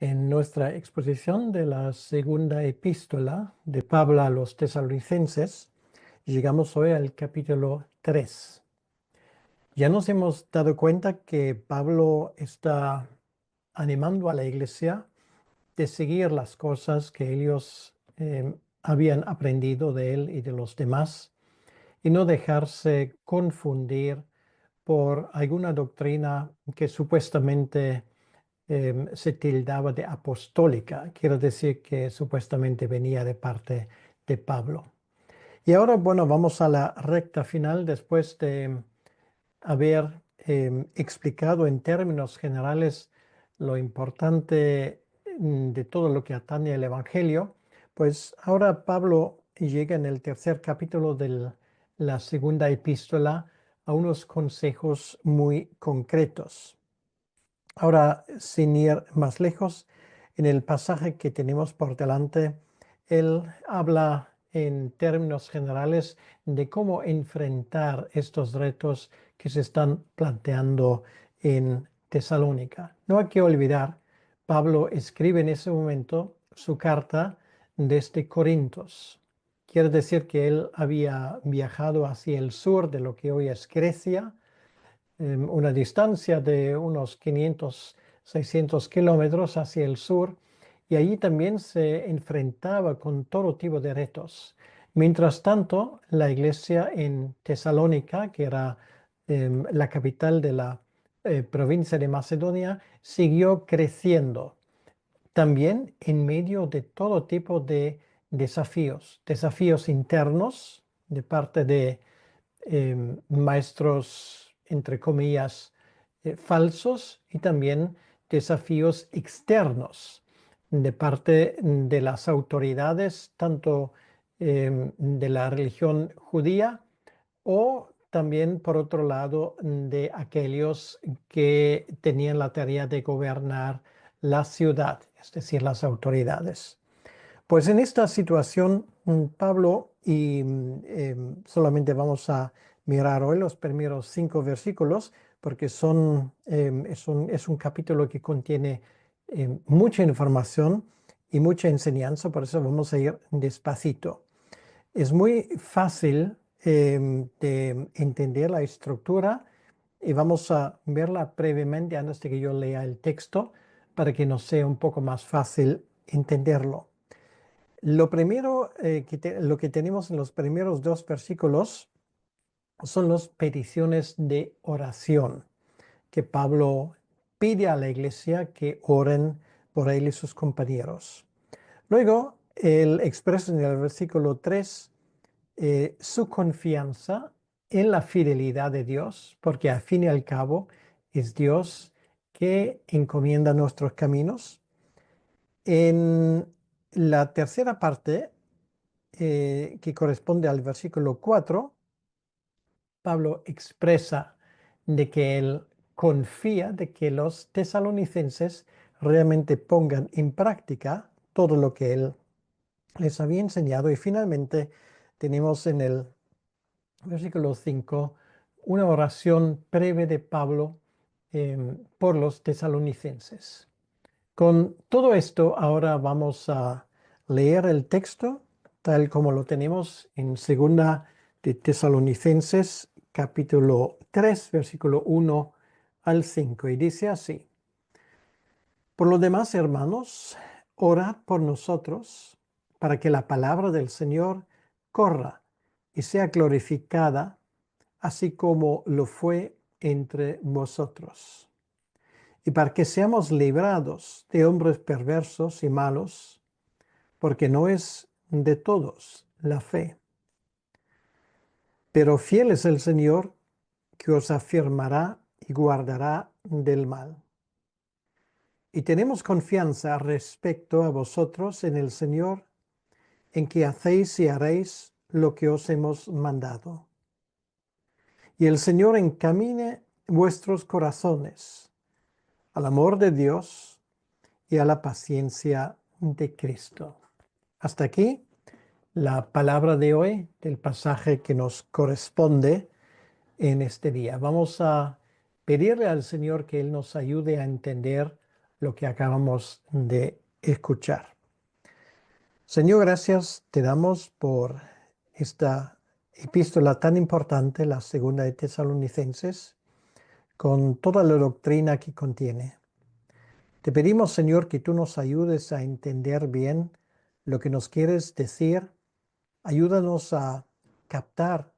En nuestra exposición de la segunda epístola de Pablo a los Tesalonicenses, llegamos hoy al capítulo 3. Ya nos hemos dado cuenta que Pablo está animando a la iglesia de seguir las cosas que ellos habían aprendido de él y de los demás y no dejarse confundir por alguna doctrina que supuestamente se tildaba de apostólica, quiero decir que supuestamente venía de parte de Pablo. Y ahora, bueno, vamos a la recta final después de haber explicado en términos generales lo importante de todo lo que atañe al Evangelio. Pues ahora Pablo llega en el tercer capítulo de la segunda epístola a unos consejos muy concretos. Ahora, sin ir más lejos, en el pasaje que tenemos por delante, él habla en términos generales de cómo enfrentar estos retos que se están planteando en Tesalónica. No hay que olvidar, Pablo escribe en ese momento su carta desde Corintos. Quiere decir que él había viajado hacia el sur de lo que hoy es Grecia, una distancia de unos 500, 600 kilómetros hacia el sur, y allí también se enfrentaba con todo tipo de retos. Mientras tanto, la iglesia en Tesalónica, que era la capital de la provincia de Macedonia, siguió creciendo, también en medio de todo tipo de desafíos internos de parte de maestros, entre comillas, falsos, y también desafíos externos de parte de las autoridades, tanto de la religión judía o también, por otro lado, de aquellos que tenían la tarea de gobernar la ciudad, es decir, las autoridades. Pues en esta situación, Pablo, y solamente vamos a mirar hoy los primeros 5 versículos, porque es un capítulo que contiene mucha información y mucha enseñanza, por eso vamos a ir despacito. Es muy fácil de entender la estructura y vamos a verla brevemente antes de que yo lea el texto para que nos sea un poco más fácil entenderlo. Lo primero lo que tenemos en los primeros 2 versículos son las peticiones de oración que Pablo pide a la iglesia que oren por él y sus compañeros. Luego, él expresa en el versículo 3 su confianza en la fidelidad de Dios, porque al fin y al cabo es Dios que encomienda nuestros caminos. En la tercera parte, que corresponde al versículo 4, Pablo expresa de que él confía de que los tesalonicenses realmente pongan en práctica todo lo que él les había enseñado. Y finalmente tenemos en el versículo 5 una oración breve de Pablo por los tesalonicenses. Con todo esto, ahora vamos a leer el texto tal como lo tenemos en segunda de Tesalonicenses, capítulo 3, versículo 1 al 5. Y dice así: Por lo demás, hermanos, orad por nosotros para que la palabra del Señor corra y sea glorificada, así como lo fue entre vosotros, y para que seamos librados de hombres perversos y malos, porque no es de todos la fe. Pero fiel es el Señor, que os afirmará y guardará del mal. Y tenemos confianza respecto a vosotros en el Señor, en que hacéis y haréis lo que os hemos mandado. Y el Señor encamine vuestros corazones al amor de Dios y a la paciencia de Cristo. Hasta aquí la palabra de hoy del pasaje que nos corresponde en este día. Vamos a pedirle al Señor que Él nos ayude a entender lo que acabamos de escuchar. Señor, gracias te damos por esta epístola tan importante, la segunda de Tesalonicenses, con toda la doctrina que contiene. Te pedimos, Señor, que tú nos ayudes a entender bien lo que nos quieres decir. Ayúdanos a captar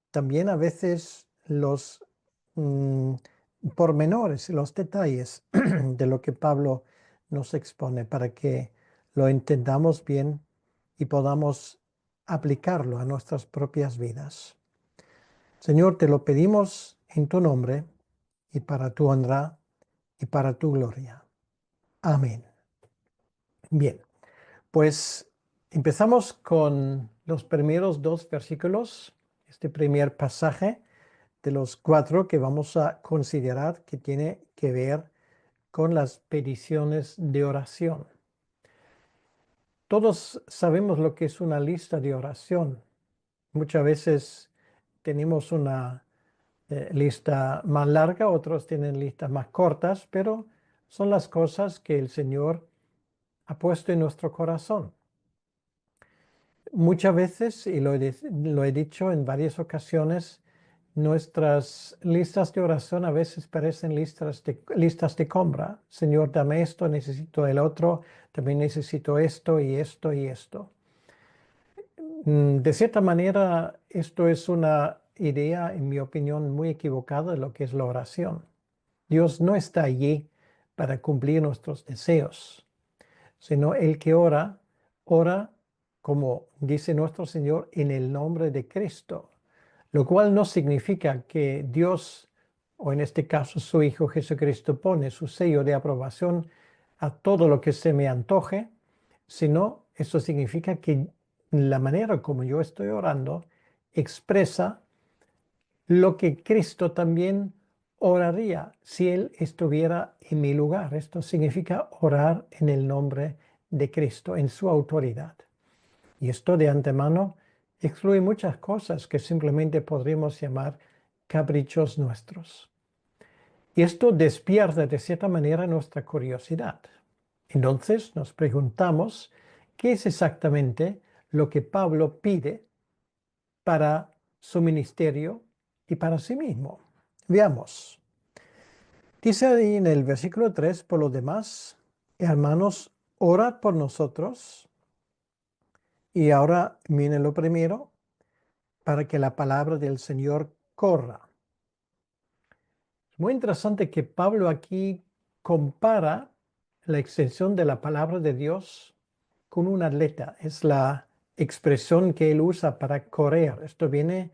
también a veces los mm, pormenores, los detalles de lo que Pablo nos expone para que lo entendamos bien y podamos aplicarlo a nuestras propias vidas. Señor, te lo pedimos en tu nombre y para tu honra y para tu gloria. Amén. Bien, pues empezamos con los primeros dos versículos, este primer pasaje de los 4 que vamos a considerar que tiene que ver con las peticiones de oración. Todos sabemos lo que es una lista de oración. Muchas veces tenemos una lista más larga, otros tienen listas más cortas, pero son las cosas que el Señor ha puesto en nuestro corazón. Muchas veces, y lo he dicho en varias ocasiones, nuestras listas de oración a veces parecen listas de compra. Señor, dame esto, necesito el otro, también necesito esto y esto y esto. De cierta manera, esto es una idea, en mi opinión, muy equivocada de lo que es la oración. Dios no está allí para cumplir nuestros deseos, sino el que ora, ora como dice nuestro Señor en el nombre de Cristo, lo cual no significa que Dios, o en este caso su Hijo Jesucristo, pone su sello de aprobación a todo lo que se me antoje, sino eso significa que la manera como yo estoy orando expresa lo que Cristo también oraría si Él estuviera en mi lugar. Esto significa orar en el nombre de Cristo, en su autoridad. Y esto de antemano excluye muchas cosas que simplemente podríamos llamar caprichos nuestros. Y esto despierta de cierta manera nuestra curiosidad. Entonces nos preguntamos qué es exactamente lo que Pablo pide para su ministerio y para sí mismo. Veamos. Dice ahí en el versículo 3, por lo demás, hermanos, orad por nosotros. Y ahora viene lo primero, para que la palabra del Señor corra. Es muy interesante que Pablo aquí compara la extensión de la palabra de Dios con un atleta. Es la expresión que él usa para correr. Esto viene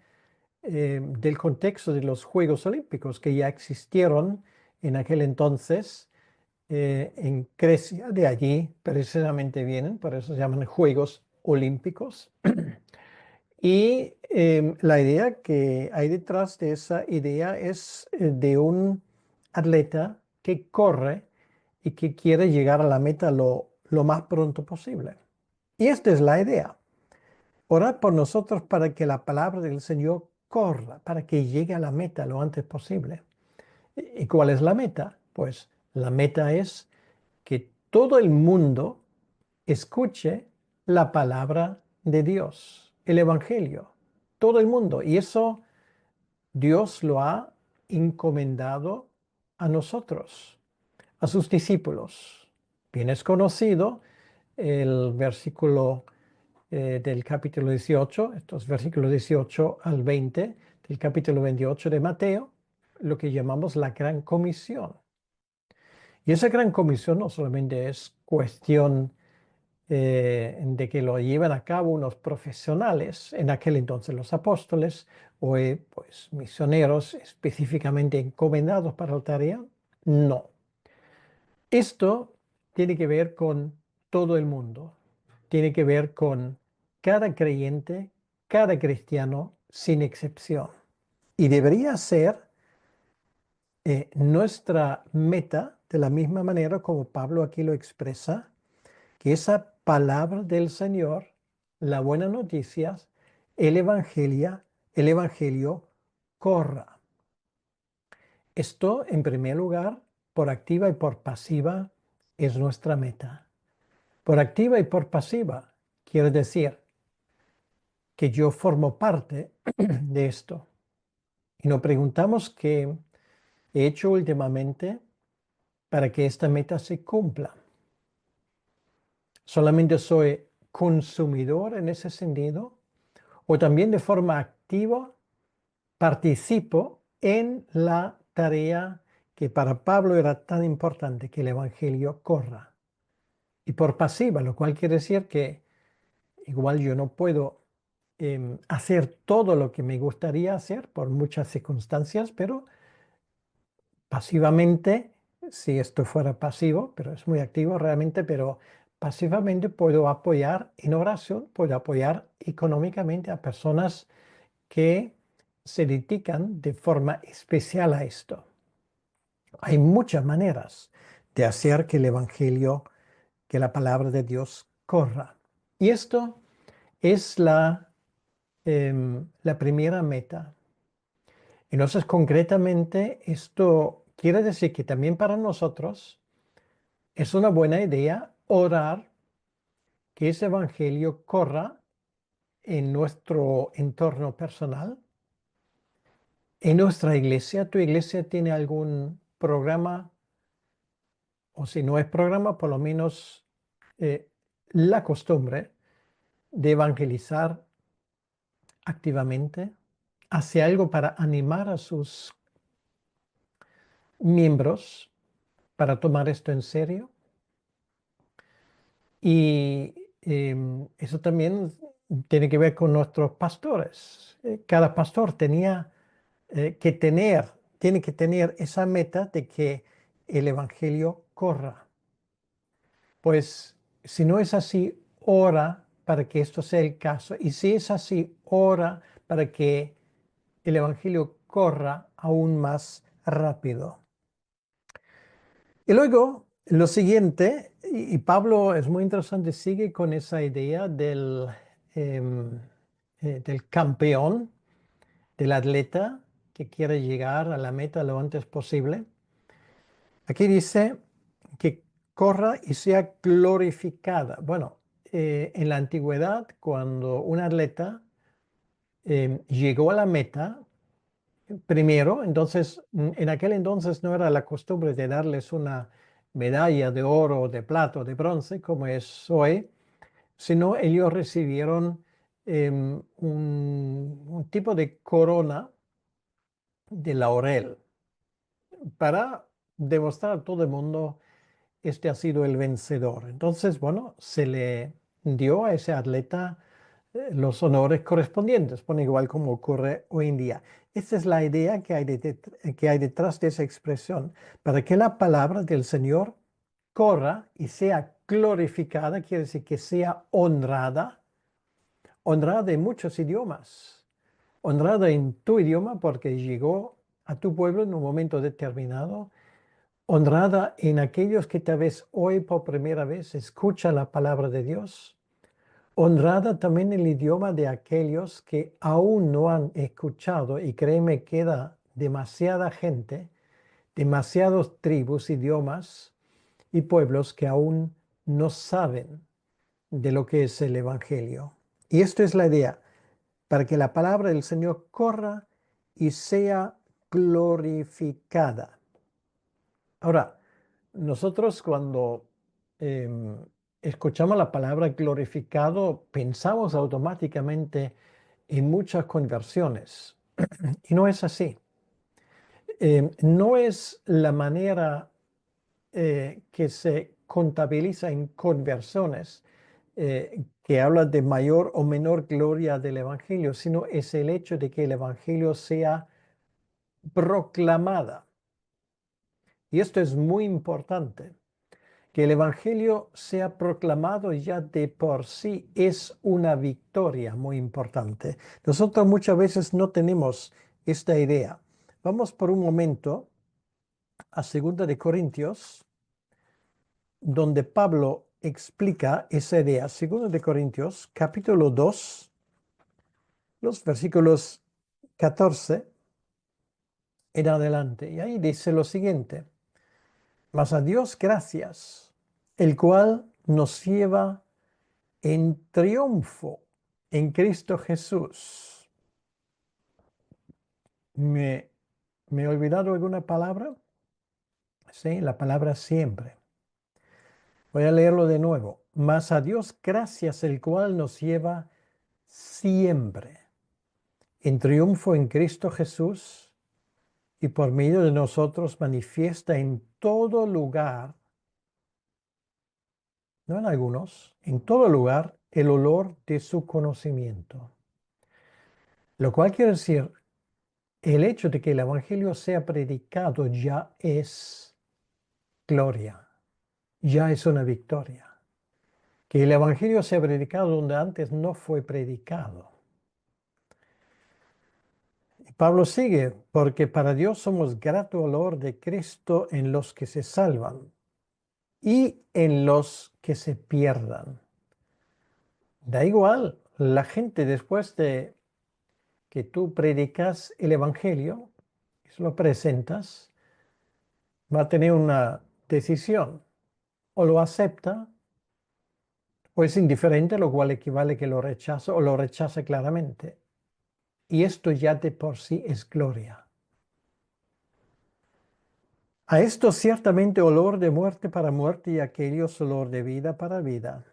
del contexto de los Juegos Olímpicos que ya existieron en aquel entonces en Grecia. De allí precisamente vienen, por eso se llaman Juegos Olímpicos. Y la idea que hay detrás de esa idea es de un atleta que corre y que quiere llegar a la meta lo más pronto posible. Y esta es la idea. Orad por nosotros para que la palabra del Señor corra, para que llegue a la meta lo antes posible. ¿Y cuál es la meta? Pues la meta es que todo el mundo escuche la palabra de Dios, el Evangelio, todo el mundo. Y eso Dios lo ha encomendado a nosotros, a sus discípulos. Bien es conocido el versículo del capítulo 18, estos versículos 18 al 20 del capítulo 28 de Mateo, lo que llamamos la Gran Comisión. Y esa Gran Comisión no solamente es cuestión de que lo llevan a cabo unos profesionales, en aquel entonces los apóstoles o pues, misioneros específicamente encomendados para la tarea. No. Esto tiene que ver con todo el mundo. Tiene que ver con cada creyente, cada cristiano, sin excepción. Y debería ser nuestra meta, de la misma manera como Pablo aquí lo expresa, que esa palabra del Señor, la buena noticia, el evangelio corra. Esto, en primer lugar, por activa y por pasiva, es nuestra meta. Por activa y por pasiva, quiere decir que yo formo parte de esto. Y nos preguntamos qué he hecho últimamente para que esta meta se cumpla. ¿Solamente soy consumidor en ese sentido? ¿O también de forma activa participo en la tarea que para Pablo era tan importante, que el Evangelio corra? Y por pasiva, lo cual quiere decir que igual yo no puedo hacer todo lo que me gustaría hacer por muchas circunstancias, pero pasivamente, si esto fuera pasivo, pero es muy activo realmente, pero pasivamente puedo apoyar en oración, puedo apoyar económicamente a personas que se dedican de forma especial a esto. Hay muchas maneras de hacer que el Evangelio, que la palabra de Dios corra. Y esto es la primera meta. Entonces, concretamente, esto quiere decir que también para nosotros es una buena idea orar que ese evangelio corra en nuestro entorno personal, en nuestra iglesia. ¿Tu iglesia tiene algún programa? O si no es programa, por lo menos eh, la costumbre de evangelizar activamente. Hace algo para animar a sus miembros para tomar esto en serio. Y eso también tiene que ver con nuestros pastores. Cada pastor tiene que tener esa meta de que el evangelio corra. Pues si no es así, ora para que esto sea el caso. Y si es así, ora para que el evangelio corra aún más rápido. Y luego, lo siguiente, y Pablo es muy interesante, sigue con esa idea em, del campeón, del atleta que quiere llegar a la meta lo antes posible. Aquí dice que corra y sea glorificada. Bueno, en la antigüedad, cuando un atleta llegó a la meta, primero, entonces, en aquel entonces no era la costumbre de darles una medalla de oro, de plata, de bronce, como es hoy, sino ellos recibieron un tipo de corona de laurel para demostrar a todo el mundo, este ha sido el vencedor. Entonces, bueno, se le dio a ese atleta los honores correspondientes, bueno, igual como ocurre hoy en día. Esta es la idea que hay detrás de esa expresión, para que la palabra del Señor corra y sea glorificada, quiere decir que sea honrada, honrada en muchos idiomas, honrada en tu idioma porque llegó a tu pueblo en un momento determinado, honrada en aquellos que tal vez hoy por primera vez escuchan la palabra de Dios, honrada también el idioma de aquellos que aún no han escuchado, y créeme, queda demasiada gente, demasiados tribus, idiomas y pueblos que aún no saben de lo que es el Evangelio. Y esto es la idea, para que la palabra del Señor corra y sea glorificada. Ahora, nosotros cuando em, escuchamos la palabra glorificado, pensamos automáticamente en muchas conversiones. Y no es así. No es la manera que se contabiliza en conversiones que habla de mayor o menor gloria del Evangelio, sino es el hecho de que el Evangelio sea proclamada. Y esto es muy importante. Que el Evangelio sea proclamado ya de por sí es una victoria muy importante. Nosotros muchas veces no tenemos esta idea. Vamos por un momento a 2 de Corintios, donde Pablo explica esa idea. 2 de Corintios, capítulo 2, los versículos 14 en adelante. Y ahí dice lo siguiente: mas a Dios gracias, el cual nos lleva en triunfo en Cristo Jesús. ¿Me he olvidado alguna palabra? Sí, la palabra siempre. Voy a leerlo de nuevo. Mas a Dios gracias, el cual nos lleva siempre en triunfo en Cristo Jesús y por medio de nosotros manifiesta en todo lugar, no en algunos, en todo lugar el olor de su conocimiento. Lo cual quiere decir, el hecho de que el Evangelio sea predicado ya es gloria, ya es una victoria. Que el Evangelio sea predicado donde antes no fue predicado. Pablo sigue, porque para Dios somos grato olor de Cristo en los que se salvan y en los que se pierdan. Da igual, la gente después de que tú predicas el Evangelio, y se lo presentas, va a tener una decisión. O lo acepta, o es indiferente, lo cual equivale que lo rechaza o lo rechaza claramente. Y esto ya de por sí es gloria. A esto ciertamente olor de muerte para muerte y aquellos olor de vida para vida.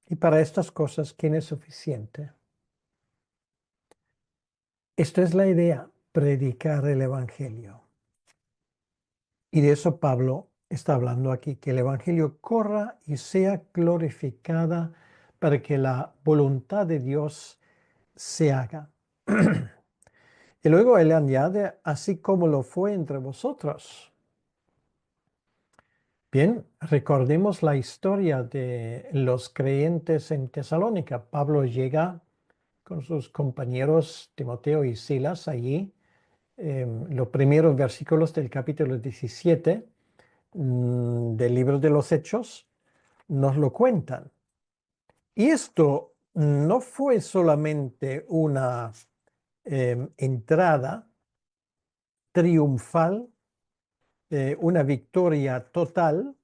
Y para estas cosas, ¿quién es suficiente? Esto es la idea, predicar el Evangelio. Y de eso Pablo está hablando aquí, que el Evangelio corra y sea glorificada para que la voluntad de Dios se haga. Y luego él añade, así como lo fue entre vosotros. Bien, recordemos la historia de los creyentes en Tesalónica. Pablo llega con sus compañeros Timoteo y Silas allí. Los primeros versículos del capítulo 17 del libro de los Hechos nos lo cuentan. Y esto no fue solamente una entrada triunfal, una victoria total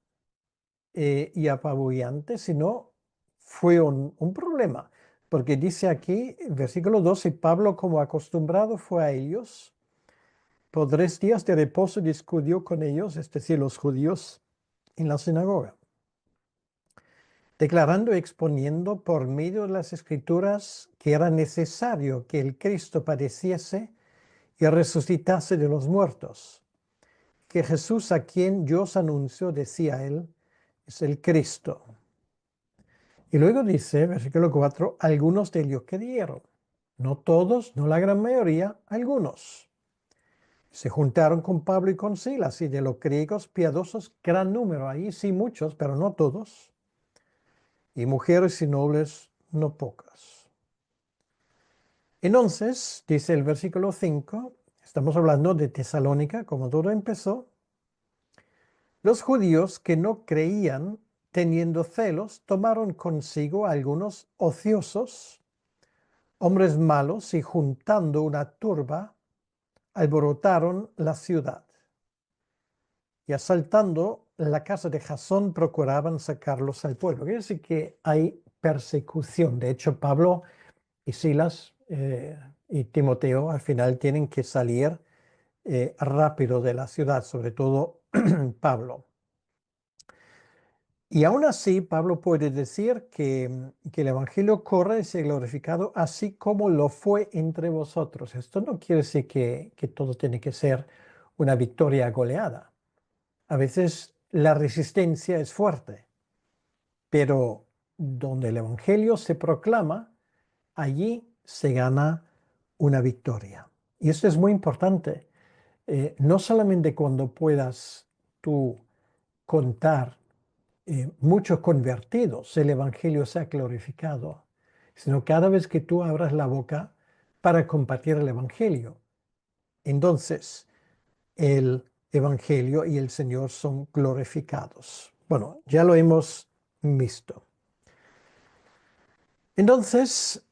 y apabullante, sino fue un problema. Porque dice aquí, versículo 12, Pablo como acostumbrado fue a ellos, por 3 días de reposo discutió con ellos, es decir, los judíos, en la sinagoga, declarando y exponiendo por medio de las escrituras que era necesario que el Cristo padeciese y resucitase de los muertos, que Jesús a quien yo os anuncio, decía él, es el Cristo. Y luego dice, versículo 4, algunos de ellos creyeron. No todos, no la gran mayoría, algunos. Se juntaron con Pablo y con Silas, y de los griegos piadosos, gran número, ahí sí muchos, pero no todos. Y mujeres y nobles, no pocas. Entonces, dice el versículo 5, estamos hablando de Tesalónica, como todo empezó. Los judíos que no creían, teniendo celos, tomaron consigo a algunos ociosos, hombres malos, y juntando una turba, alborotaron la ciudad. Y asaltando la casa de Jasón, procuraban sacarlos al pueblo. Quiere decir que hay persecución. De hecho, Pablo y Silas y Timoteo al final tienen que salir rápido de la ciudad, sobre todo Pablo. Y aún así, Pablo puede decir que el Evangelio corre y sea glorificado así como lo fue entre vosotros. Esto no quiere decir que todo tiene que ser una victoria goleada. A veces la resistencia es fuerte, pero donde el Evangelio se proclama, allí se gana una victoria. Y esto es muy importante. No solamente cuando puedas tú contar muchos convertidos, el Evangelio sea glorificado, sino cada vez que tú abras la boca para compartir el Evangelio. Entonces, el Evangelio y el Señor son glorificados. Bueno, ya lo hemos visto. Entonces,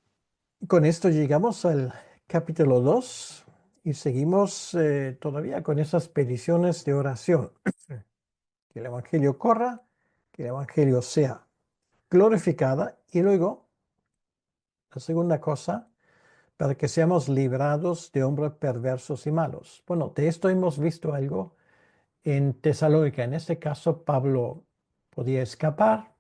con esto llegamos al capítulo 2 y seguimos todavía con esas peticiones de oración. Que el Evangelio corra que el Evangelio sea glorificada y luego, la segunda cosa, para que seamos librados de hombres perversos y malos. Bueno, de esto hemos visto algo en Tesalónica. En este caso, Pablo podía escapar.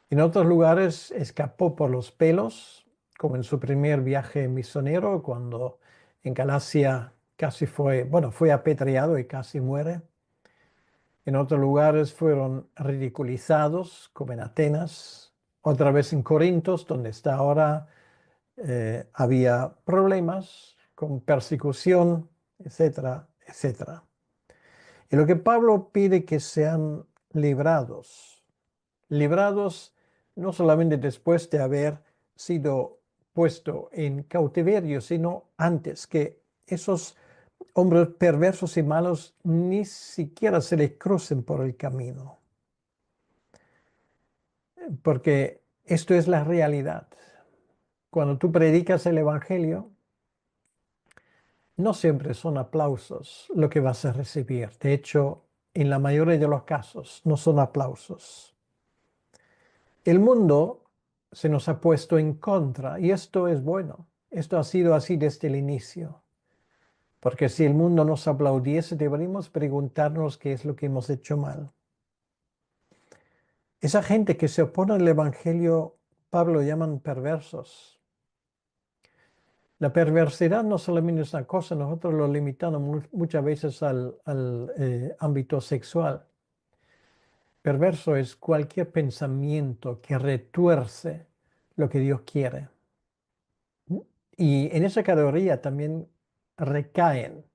En otros lugares escapó por los pelos, como en su primer viaje misionero, cuando en Galacia casi fue apedreado y casi muere. En otros lugares fueron ridiculizados, como en Atenas. Otra vez en Corintios, donde está ahora, había problemas con persecución, etcétera, etcétera. Y lo que Pablo pide que sean librados, librados no solamente después de haber sido puesto en cautiverio, sino antes, que esos hombres perversos y malos ni siquiera se les crucen por el camino, porque esto es la realidad. Cuando tú predicas el Evangelio, no siempre son aplausos lo que vas a recibir. De hecho, en la mayoría de los casos, no son aplausos. El mundo se nos ha puesto en contra y esto es bueno. Esto ha sido así desde el inicio. Porque si el mundo nos aplaudiese, deberíamos preguntarnos qué es lo que hemos hecho mal. Esa gente que se opone al Evangelio, Pablo llaman perversos. La perversidad no solamente es una cosa, nosotros lo limitamos muchas veces al ámbito sexual. Perverso es cualquier pensamiento que retuerce lo que Dios quiere. Y en esa categoría también recaen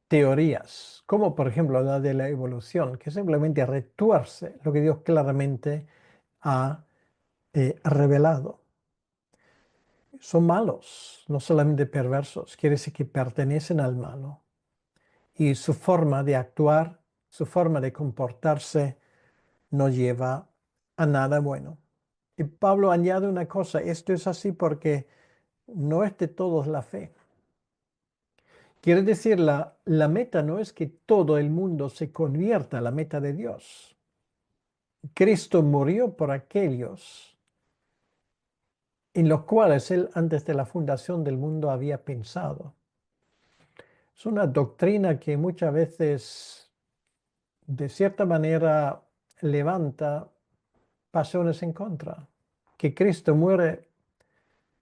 teorías, como por ejemplo la de la evolución, que simplemente retuerce lo que Dios claramente ha revelado. Son malos, no solamente perversos, quiere decir que pertenecen al malo. Y su forma de actuar, su forma de comportarse, no lleva a nada bueno. Y Pablo añade una cosa, esto es así porque no es de todos la fe. Quiere decir, la meta no es que todo el mundo se convierta a la meta de Dios. Cristo murió por aquellos en los cuales Él antes de la fundación del mundo había pensado. Es una doctrina que muchas veces, de cierta manera, levanta pasiones en contra, que Cristo muere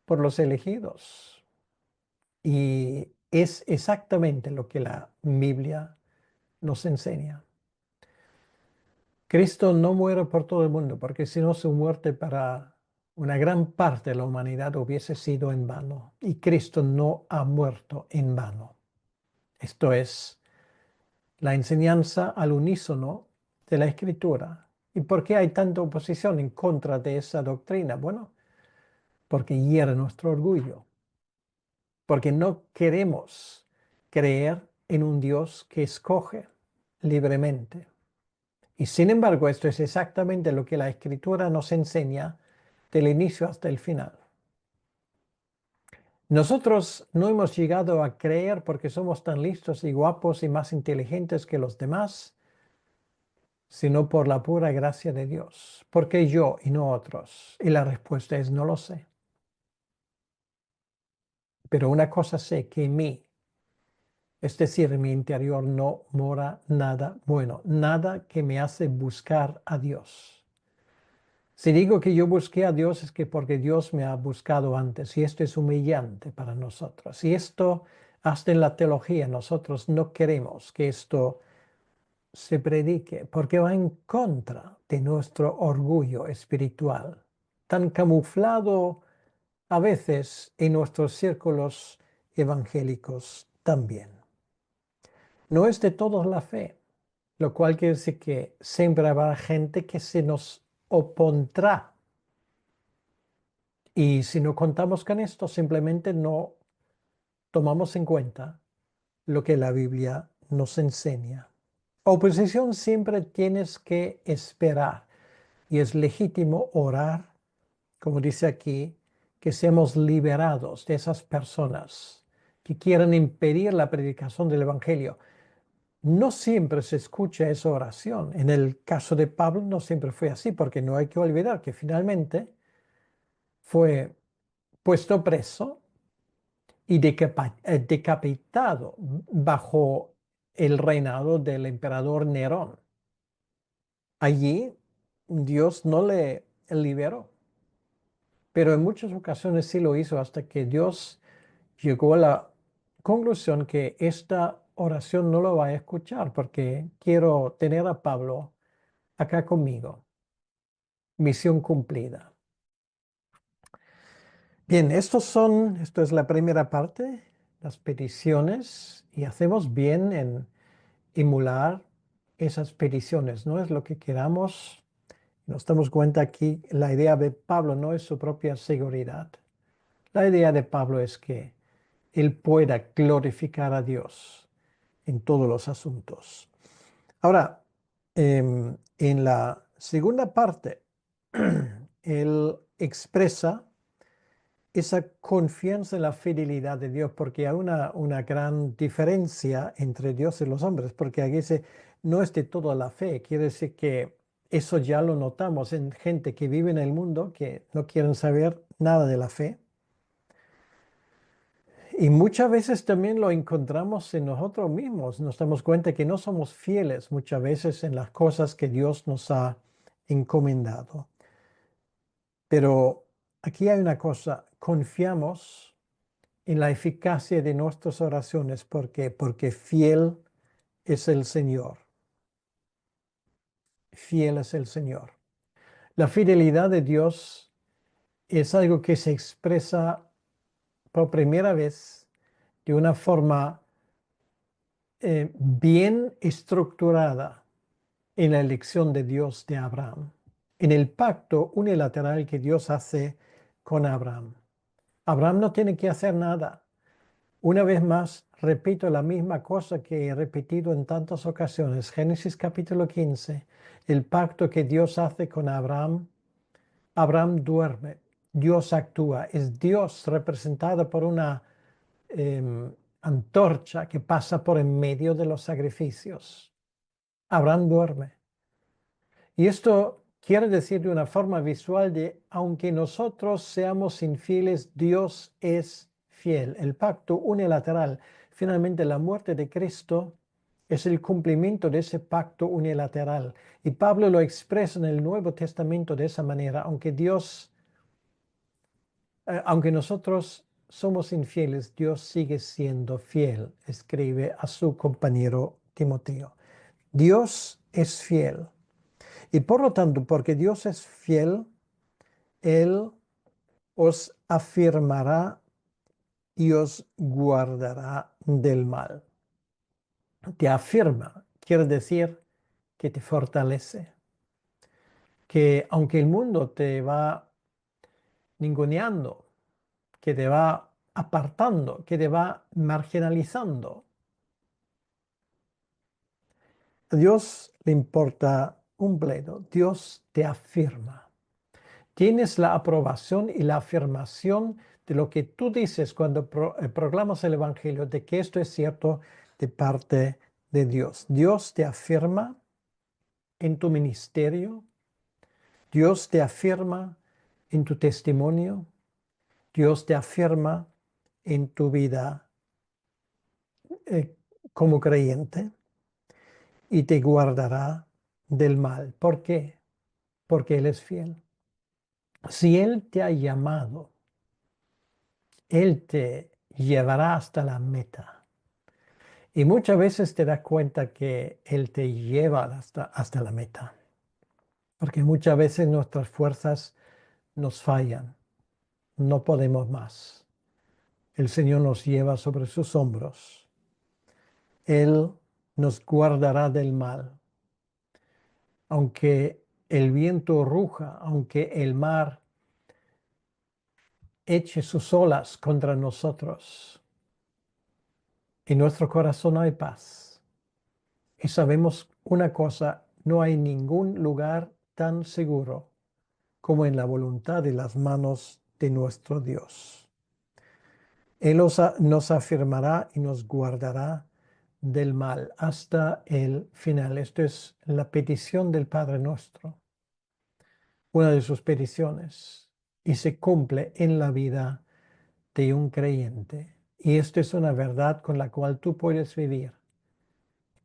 por los elegidos. Y es exactamente lo que la Biblia nos enseña. Cristo no muere por todo el mundo, porque si no su muerte para una gran parte de la humanidad hubiese sido en vano. Y Cristo no ha muerto en vano. Esto es la enseñanza al unísono de la Escritura. ¿Y por qué hay tanta oposición en contra de esa doctrina? Bueno, porque hiere nuestro orgullo, porque no queremos creer en un Dios que escoge libremente. Y sin embargo, esto es exactamente lo que la Escritura nos enseña del inicio hasta el final. Nosotros no hemos llegado a creer porque somos tan listos y guapos y más inteligentes que los demás, sino por la pura gracia de Dios. ¿Por qué yo y no otros? Y la respuesta es no lo sé. Pero una cosa sé, que en mí, es decir, en mi interior no mora nada bueno, nada que me hace buscar a Dios. Si digo que yo busqué a Dios es que porque Dios me ha buscado antes y esto es humillante para nosotros. Y esto, hasta en la teología, nosotros no queremos que esto se predique porque va en contra de nuestro orgullo espiritual, tan camuflado a veces en nuestros círculos evangélicos también. No es de todos la fe, lo cual quiere decir que siempre habrá gente que se nos opondrá. Y si no contamos con esto, simplemente no tomamos en cuenta lo que la Biblia nos enseña. Oposición siempre tienes que esperar y es legítimo orar, como dice aquí, que seamos liberados de esas personas que quieren impedir la predicación del Evangelio. no siempre se escucha esa oración. En el caso de Pablo no siempre fue así, porque no hay que olvidar que finalmente fue puesto preso y decapitado bajo el reinado del emperador Nerón. Allí Dios no le liberó, pero en muchas ocasiones sí lo hizo hasta que Dios llegó a la conclusión que esta oración no lo va a escuchar porque quiero tener a Pablo acá conmigo. Misión cumplida. Bien, esto es la primera parte, las peticiones, y hacemos bien en emular esas peticiones, no es lo que queramos. Nos damos cuenta aquí, la idea de Pablo no es su propia seguridad. La idea de Pablo es que él pueda glorificar a Dios en todos los asuntos. Ahora, en la segunda parte, él expresa esa confianza en la fidelidad de Dios, porque hay una gran diferencia entre Dios y los hombres, porque aquí dice, no es de toda la fe, quiere decir que eso ya lo notamos en gente que vive en el mundo, que no quieren saber nada de la fe. Y muchas veces también lo encontramos en nosotros mismos, nos damos cuenta que no somos fieles muchas veces en las cosas que Dios nos ha encomendado. Pero aquí hay una cosa, confiamos en la eficacia de nuestras oraciones. ¿Por qué? Porque fiel es el Señor. Fiel es el Señor. La fidelidad de Dios es algo que se expresa por primera vez de una forma bien estructurada en la elección de Dios de Abraham, en el pacto unilateral que Dios hace con Abraham. Abraham no tiene que hacer nada. Una vez más, repito la misma cosa que he repetido en tantas ocasiones. Génesis capítulo 15, el pacto que Dios hace con Abraham. Abraham duerme, Dios actúa. Es Dios representado por una antorcha que pasa por en medio de los sacrificios. Abraham duerme. Y esto quiere decir de una forma visual de, aunque nosotros seamos infieles, Dios es fiel. El pacto unilateral, finalmente la muerte de Cristo, es el cumplimiento de ese pacto unilateral. Y Pablo lo expresa en el Nuevo Testamento de esa manera, aunque nosotros somos infieles, Dios sigue siendo fiel, escribe a su compañero Timoteo. Dios es fiel. Y por lo tanto, porque Dios es fiel, Él os afirmará y os guardará del mal. Te afirma, quiere decir que te fortalece, que aunque el mundo te va ninguneando, que te va apartando, que te va marginalizando, a Dios le importa un bledo. Dios te afirma. Tienes la aprobación y la afirmación de lo que tú dices cuando proclamas el Evangelio, de que esto es cierto de parte de Dios. Dios te afirma en tu ministerio, Dios te afirma en tu testimonio, Dios te afirma en tu vida eh, como creyente y te guardará del mal. ¿Por qué? Porque Él es fiel. Si Él te ha llamado, Él te llevará hasta la meta. Y muchas veces te das cuenta que Él te lleva hasta la meta. Porque muchas veces nuestras fuerzas nos fallan. No podemos más. El Señor nos lleva sobre sus hombros. Él nos guardará del mal. Aunque el viento ruja, aunque el mar eche sus olas contra nosotros, en nuestro corazón hay paz. Y sabemos una cosa, no hay ningún lugar tan seguro como en la voluntad y las manos de nuestro Dios. Él nos afirmará y nos guardará del mal hasta el final. Esto es la petición del Padre nuestro, una de sus peticiones, y se cumple en la vida de un creyente. Y esto es una verdad con la cual tú puedes vivir,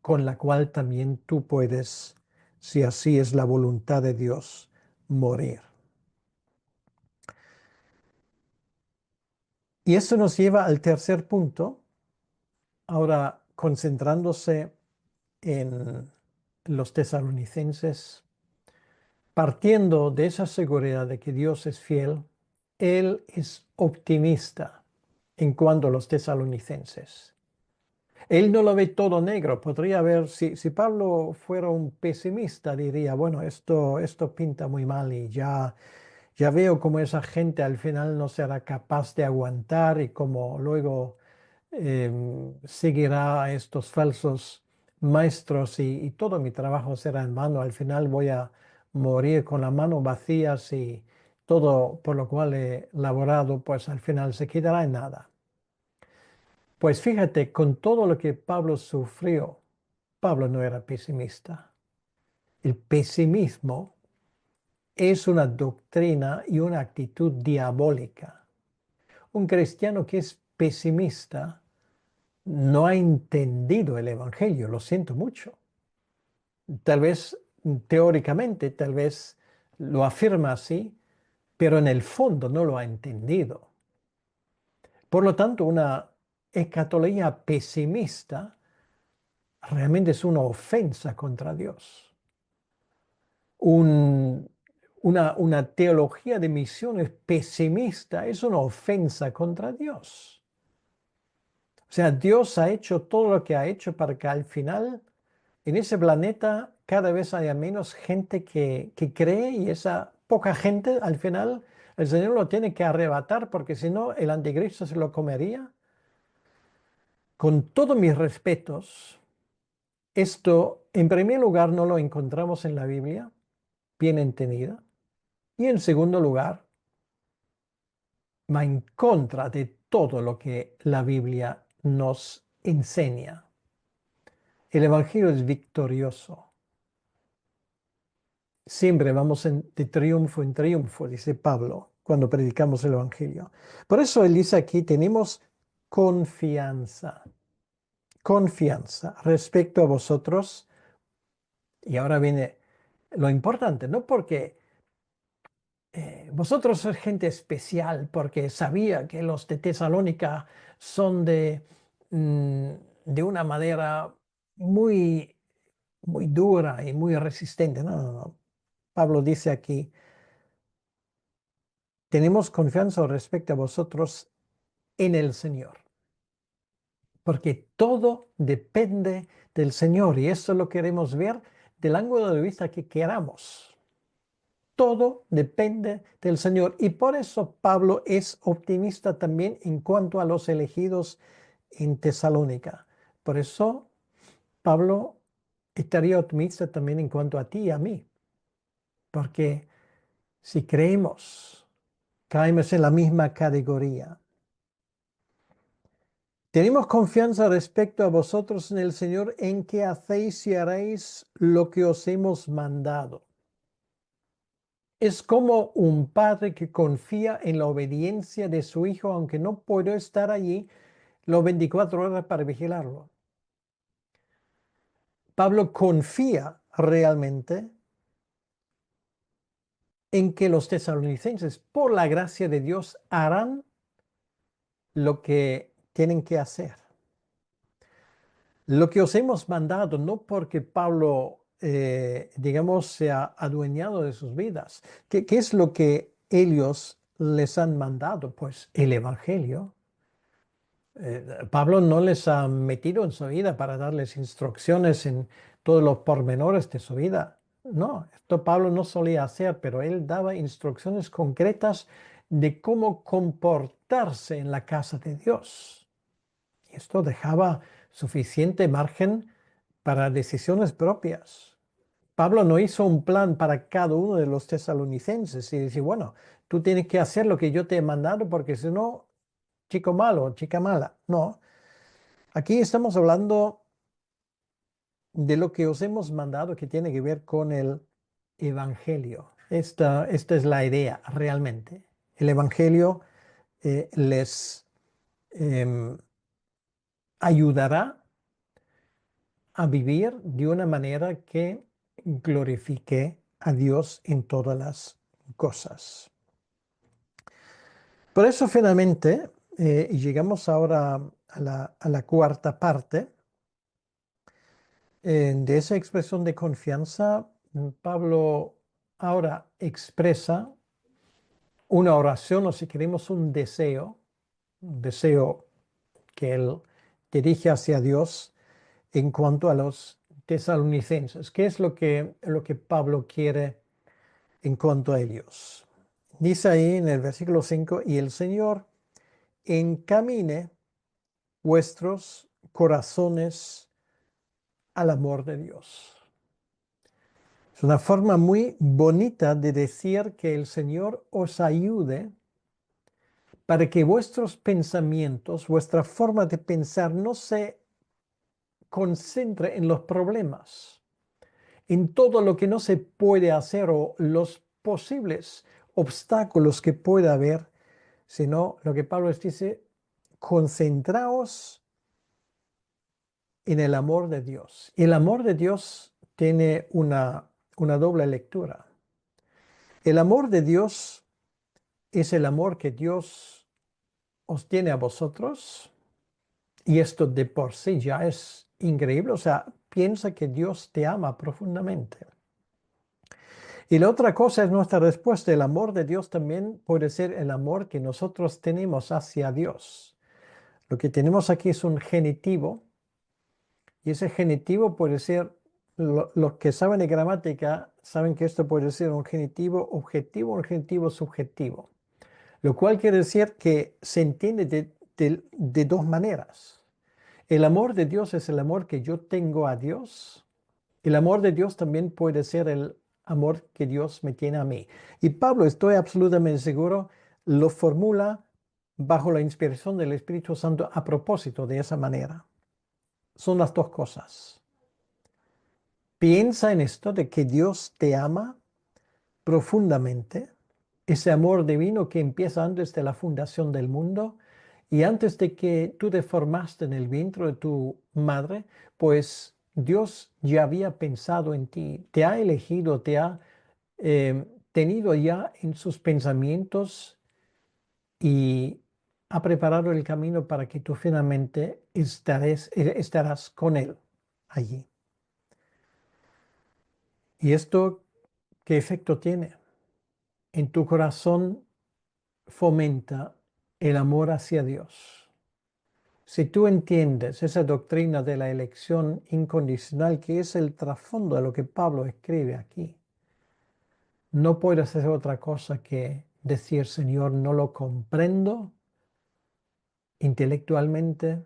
con la cual también tú puedes, si así es la voluntad de Dios, morir. Y esto nos lleva al tercer punto, ahora concentrándose en los tesalonicenses, partiendo de esa seguridad de que Dios es fiel, Él es optimista en cuanto a los tesalonicenses. Él no lo ve todo negro. Podría ver, si Pablo fuera un pesimista, diría, bueno, esto pinta muy mal y ya veo cómo esa gente al final no será capaz de aguantar y cómo luego seguirá a estos falsos maestros y todo mi trabajo será en vano. Al final voy a morir con las manos vacías y todo por lo cual he laborado, pues al final se quedará en nada. Pues fíjate, con todo lo que Pablo sufrió, Pablo no era pesimista. El pesimismo es una doctrina y una actitud diabólica. Un cristiano que es pesimista no ha entendido el Evangelio, lo siento mucho. Tal vez teóricamente, tal vez lo afirma así, pero en el fondo no lo ha entendido. Por lo tanto, una escatología pesimista realmente es una ofensa contra Dios. Una teología de misiones pesimista es una ofensa contra Dios. O sea, Dios ha hecho todo lo que ha hecho para que al final en ese planeta cada vez haya menos gente que cree y esa poca gente al final el Señor lo tiene que arrebatar porque si no el anticristo se lo comería. Con todos mis respetos, esto en primer lugar no lo encontramos en la Biblia, bien entendida, y en segundo lugar va en contra de todo lo que la Biblia nos enseña. El Evangelio es victorioso. Siempre vamos de triunfo en triunfo, dice Pablo, cuando predicamos el Evangelio. Por eso él dice aquí, tenemos confianza, confianza respecto a vosotros. Y ahora viene lo importante, no porque vosotros sois gente especial, porque sabía que los de Tesalónica son mm, de una madera muy, muy dura y muy resistente. No, no, no. Pablo dice aquí, tenemos confianza respecto a vosotros en el Señor, porque todo depende del Señor y eso lo queremos ver del ángulo de vista que queramos. Todo depende del Señor y por eso Pablo es optimista también en cuanto a los elegidos en Tesalónica. Por eso Pablo estaría optimista también en cuanto a ti y a mí, porque si creemos, caemos en la misma categoría. Tenemos confianza respecto a vosotros en el Señor en que hacéis y haréis lo que os hemos mandado. Es como un padre que confía en la obediencia de su hijo, aunque no puede estar allí las 24 horas para vigilarlo. Pablo confía realmente en que los tesalonicenses, por la gracia de Dios, harán lo que tienen que hacer. Lo que os hemos mandado, no porque Pablo, digamos, se ha adueñado de sus vidas. ¿Qué es lo que ellos les han mandado? Pues el Evangelio. Pablo no les ha metido en su vida para darles instrucciones en todos los pormenores de su vida. No, esto Pablo no solía hacer, pero él daba instrucciones concretas de cómo comportarse en la casa de Dios. Y esto dejaba suficiente margen para decisiones propias. Pablo no hizo un plan para cada uno de los tesalonicenses y decir, bueno, tú tienes que hacer lo que yo te he mandado porque si no, chico malo, chica mala. No, aquí estamos hablando de lo que os hemos mandado que tiene que ver con el Evangelio. Esta es la idea realmente. El Evangelio les em, ayudará a vivir de una manera que glorifique a Dios en todas las cosas. Por eso finalmente, y llegamos ahora a la cuarta parte de esa expresión de confianza, Pablo ahora expresa una oración o si queremos un deseo que él dirige hacia Dios en cuanto a los tesalonicenses. ¿Qué es lo que Pablo quiere en cuanto a ellos? Dice ahí en el versículo 5, y el Señor encamine vuestros corazones al amor de Dios. Es una forma muy bonita de decir que el Señor os ayude para que vuestros pensamientos, vuestra forma de pensar no se concentre en los problemas, en todo lo que no se puede hacer o los posibles obstáculos que pueda haber, sino lo que Pablo les dice, concentraos en el amor de Dios. El amor de Dios tiene una doble lectura. El amor de Dios es el amor que Dios os tiene a vosotros, y esto de por sí ya es increíble. O sea, piensa que Dios te ama profundamente. Y la otra cosa es nuestra respuesta. El amor de Dios también puede ser el amor que nosotros tenemos hacia Dios. Lo que tenemos aquí es un genitivo, y ese genitivo puede ser, los que saben de gramática saben que esto puede ser un genitivo objetivo o un genitivo subjetivo, lo cual quiere decir que se entiende de dos maneras. El amor de Dios es el amor que yo tengo a Dios. El amor de Dios también puede ser el amor que Dios me tiene a mí. Y Pablo, estoy absolutamente seguro, lo formula bajo la inspiración del Espíritu Santo a propósito de esa manera. Son las dos cosas. Piensa en esto de que Dios te ama profundamente, ese amor divino que empieza antes de la fundación del mundo y antes de que tú te formaste en el vientre de tu madre, pues Dios ya había pensado en ti, te ha elegido, te ha tenido ya en sus pensamientos y ha preparado el camino para que tú finalmente estarás con Él allí. ¿Y esto qué efecto tiene? En tu corazón fomenta el amor hacia Dios. Si tú entiendes esa doctrina de la elección incondicional, que es el trasfondo de lo que Pablo escribe aquí, no puedes hacer otra cosa que decir, Señor, no lo comprendo intelectualmente,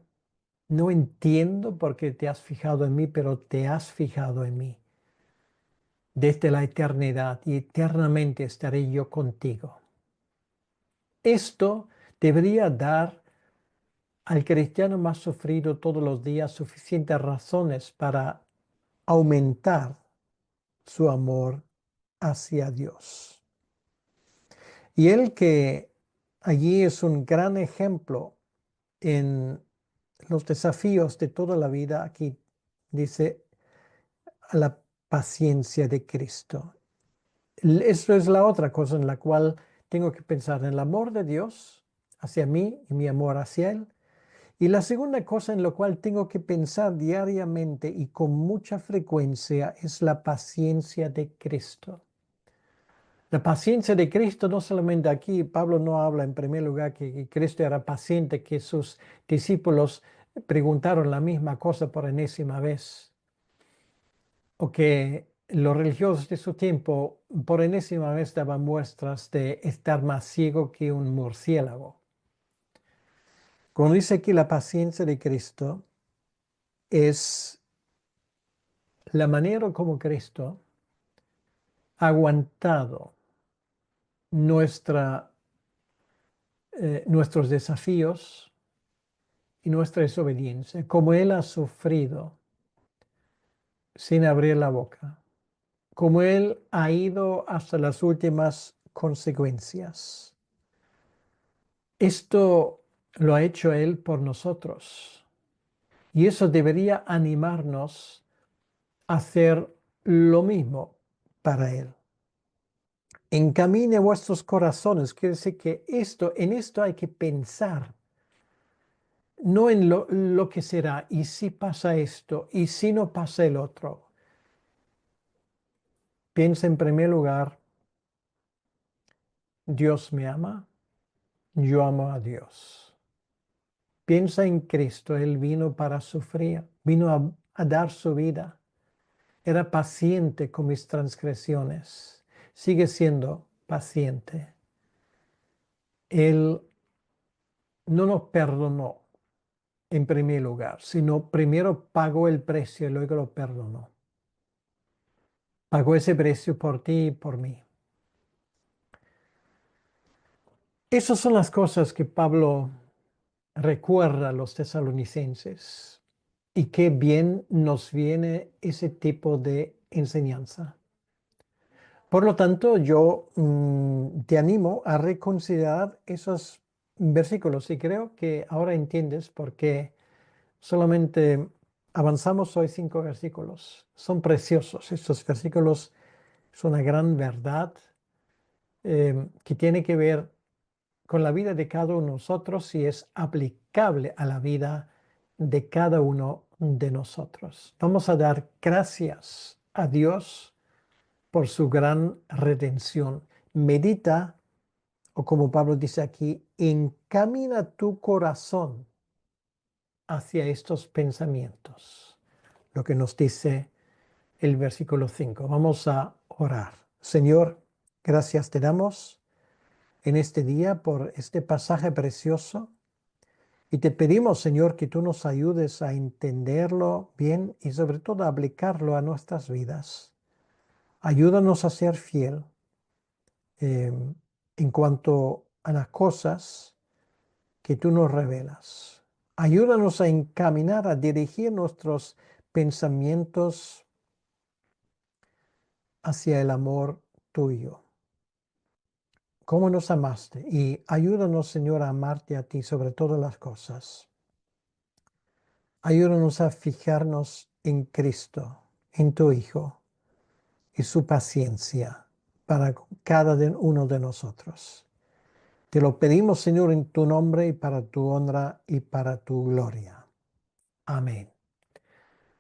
no entiendo por qué te has fijado en mí, pero te has fijado en mí. Desde la eternidad y eternamente estaré yo contigo. Esto debería dar al cristiano más sufrido todos los días suficientes razones para aumentar su amor hacia Dios. Y él que allí es un gran ejemplo en los desafíos de toda la vida, aquí dice a la paciencia de Cristo. Esto es la otra cosa en la cual tengo que pensar en el amor de Dios hacia mí y mi amor hacia Él. Y la segunda cosa en la cual tengo que pensar diariamente y con mucha frecuencia es la paciencia de Cristo. La paciencia de Cristo no solamente aquí, Pablo no habla en primer lugar que Cristo era paciente, que sus discípulos preguntaron la misma cosa por enésima vez, o que los religiosos de su tiempo por enésima vez daban muestras de estar más ciego que un murciélago. Cuando dice aquí la paciencia de Cristo, es la manera como Cristo ha aguantado nuestros desafíos y nuestra desobediencia, como Él ha sufrido sin abrir la boca, como Él ha ido hasta las últimas consecuencias. Esto lo ha hecho Él por nosotros y eso debería animarnos a hacer lo mismo para Él. Encamine vuestros corazones, quiere decir que en esto hay que pensar, no en lo que será, y si pasa esto, y si no pasa el otro. Piensa en primer lugar, Dios me ama, yo amo a Dios. Piensa en Cristo, Él vino para sufrir, vino a dar su vida. Era paciente con mis transgresiones, sigue siendo paciente. Él no nos perdonó en primer lugar, sino primero pagó el precio y luego lo perdonó. Pagó ese precio por ti y por mí. Esas son las cosas que Pablo recuerda a los tesalonicenses y qué bien nos viene ese tipo de enseñanza. Por lo tanto, yo te animo a reconsiderar esos versículos y creo que ahora entiendes por qué solamente avanzamos hoy 5 versículos. Son preciosos. Estos versículos son una gran verdad que tiene que ver con la vida de cada uno de nosotros y es aplicable a la vida de cada uno de nosotros. Vamos a dar gracias a Dios por su gran redención. Medita, o como Pablo dice aquí, encamina tu corazón hacia estos pensamientos. Lo que nos dice el versículo 5. Vamos a orar. Señor, gracias te damos en este día por este pasaje precioso y te pedimos, Señor, que tú nos ayudes a entenderlo bien y sobre todo a aplicarlo a nuestras vidas. Ayúdanos a ser fiel en cuanto a las cosas que tú nos revelas. Ayúdanos a encaminar, a dirigir nuestros pensamientos hacia el amor tuyo. Cómo nos amaste y ayúdanos, Señor, a amarte a ti sobre todas las cosas. Ayúdanos a fijarnos en Cristo, en tu Hijo y su paciencia para cada uno de nosotros. Te lo pedimos, Señor, en tu nombre y para tu honra y para tu gloria. Amén.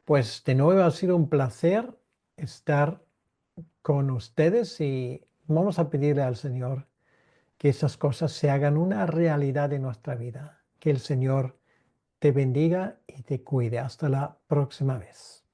Pues de nuevo ha sido un placer estar con ustedes y vamos a pedirle al Señor que esas cosas se hagan una realidad en nuestra vida. Que el Señor te bendiga y te cuide. Hasta la próxima vez.